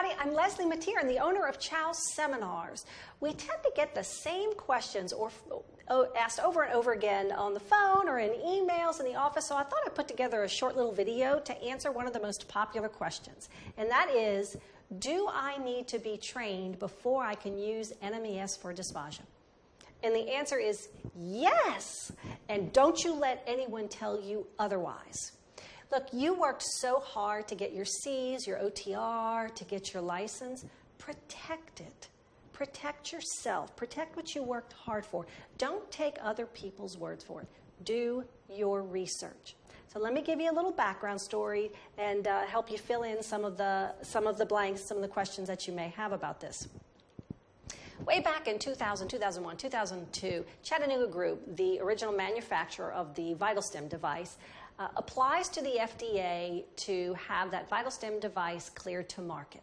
everybody. I'm Leslie Mateer, the owner of Chow's Seminars. We tend to get the same questions asked over and over again on the phone or in emails in the office, so I thought I'd put together a short little video to answer one of the most popular questions, and that is, do I need to be trained before I can use NMES for dysphagia? And the answer is yes, and don't you let anyone tell you otherwise. Look, you worked so hard to get your C's, your OTR, to get your license. Protect it. Protect yourself. Protect what you worked hard for. Don't take other people's words for it. Do your research. So let me give you a little background story and help you fill in some of the blanks, some of the questions that you may have about this. Way back in 2000, 2001, 2002, Chattanooga Group, the original manufacturer of the VitalStim device, applies to the FDA to have that VitalStim device cleared to market.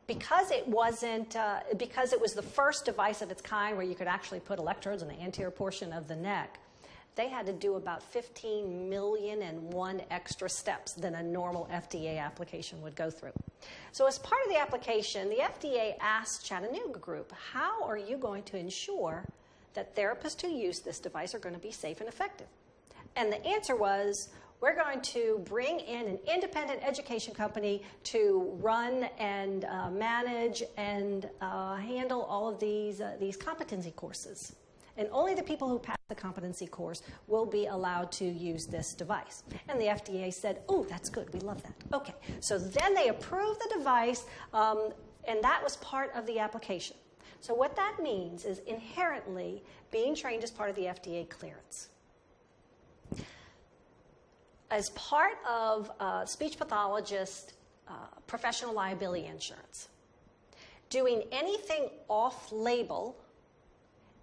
Because it was the first device of its kind where you could actually put electrodes in the anterior portion of the neck, they had to do about 15 million and one extra steps than a normal FDA application would go through. So as part of the application, the FDA asked Chattanooga Group, how are you going to ensure that therapists who use this device are going to be safe and effective? And the answer was, we're going to bring in an independent education company to run and manage and handle all of these competency courses. And only the people who pass the competency course will be allowed to use this device. And the FDA said, oh, that's good. We love that. Okay. So then they approved the device, and that was part of the application. So what that means is inherently being trained is part of the FDA clearance. As part of speech pathologist professional liability insurance, doing anything off-label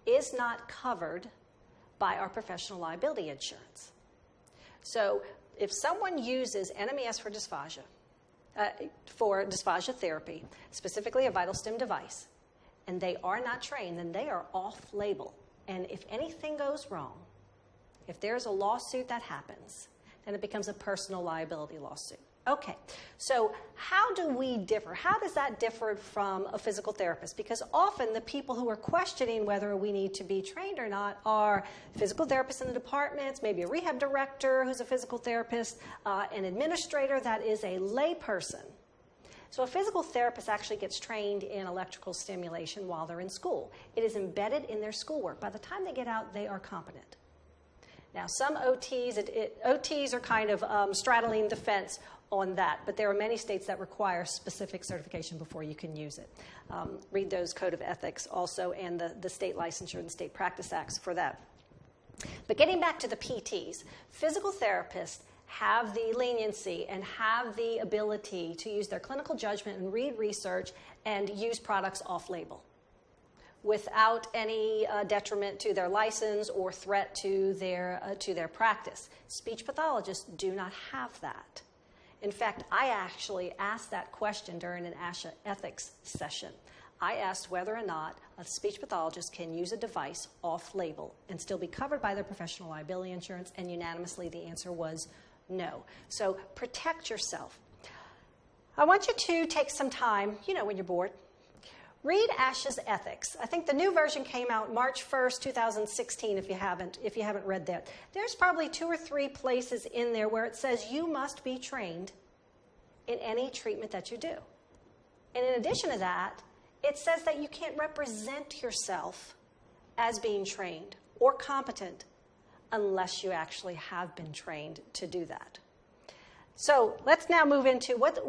is not covered by our professional liability insurance. So if someone uses NMES for dysphagia therapy, specifically a VitalStim device, and they are not trained, then they are off-label. And if anything goes wrong, if there's a lawsuit that happens, then it becomes a personal liability lawsuit. Okay, so how do we differ? How does that differ from a physical therapist? Because often the people who are questioning whether we need to be trained or not are physical therapists in the departments, maybe a rehab director who's a physical therapist, an administrator that is a lay person. So a physical therapist actually gets trained in electrical stimulation while they're in school. It is embedded in their schoolwork. By the time they get out, they are competent. Now, some OTs are kind of straddling the fence on that, but there are many states that require specific certification before you can use it. Read those Code of Ethics also and the state licensure and state practice acts for that. But getting back to the PTs, physical therapists have the leniency and have the ability to use their clinical judgment and read research and use products off-label without any detriment to their license or threat to their practice. Speech pathologists do not have that. In fact, I actually asked that question during an ASHA ethics session. I asked whether or not a speech pathologist can use a device off-label and still be covered by their professional liability insurance, and unanimously the answer was no. So protect yourself. I want you to take some time, when you're bored, read ASHA's ethics. I think the new version came out March 1st, 2016, if you haven't read that. There's probably 2 or 3 places in there where it says you must be trained in any treatment that you do. And in addition to that, it says that you can't represent yourself as being trained or competent unless you actually have been trained to do that. So let's now move into what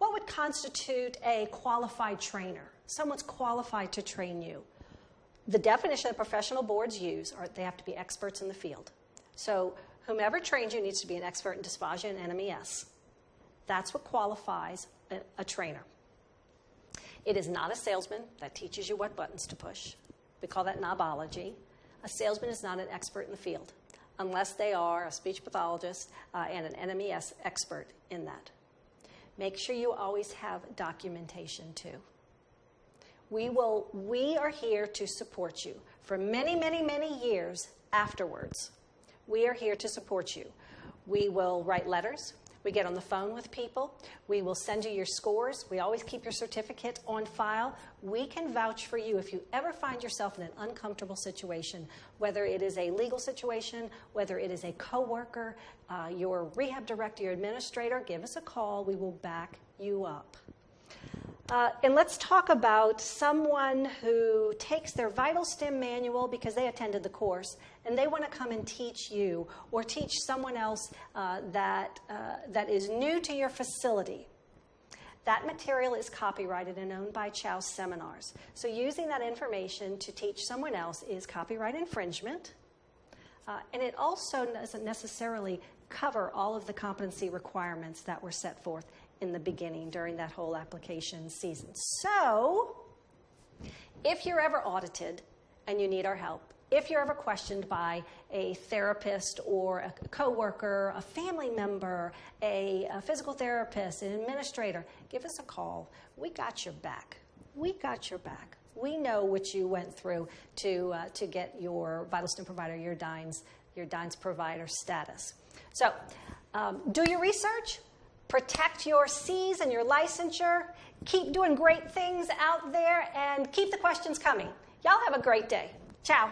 would constitute a qualified trainer? Someone's qualified to train you. The definition that professional boards use are they have to be experts in the field. So whomever trains you needs to be an expert in dysphagia and NMES. That's what qualifies a trainer. It is not a salesman that teaches you what buttons to push. We call that knobology. A salesman is not an expert in the field unless they are a speech pathologist and an NMES expert in that. Make sure you always have documentation too. We are here to support you for many, many, many years afterwards. We are here to support you. We will write letters. We get on the phone with people. We will send you your scores. We always keep your certificate on file. We can vouch for you if you ever find yourself in an uncomfortable situation, whether it is a legal situation, whether it is a coworker, your rehab director, your administrator. Give us a call. We will back you up. And let's talk about someone who takes their VitalStim manual because they attended the course and they want to come and teach you or teach someone else that is new to your facility. That material is copyrighted and owned by Chow Seminars. So using that information to teach someone else is copyright infringement. And it also doesn't necessarily cover all of the competency requirements that were set forth in the beginning during that whole application season. So, if you're ever audited and you need our help, if you're ever questioned by a therapist or a coworker, a family member, a physical therapist, an administrator, give us a call. We got your back. We got your back. We know what you went through to get your VitalStim provider, your DINES provider status. So, do your research. Protect your C's and your licensure. Keep doing great things out there and keep the questions coming. Y'all have a great day. Ciao.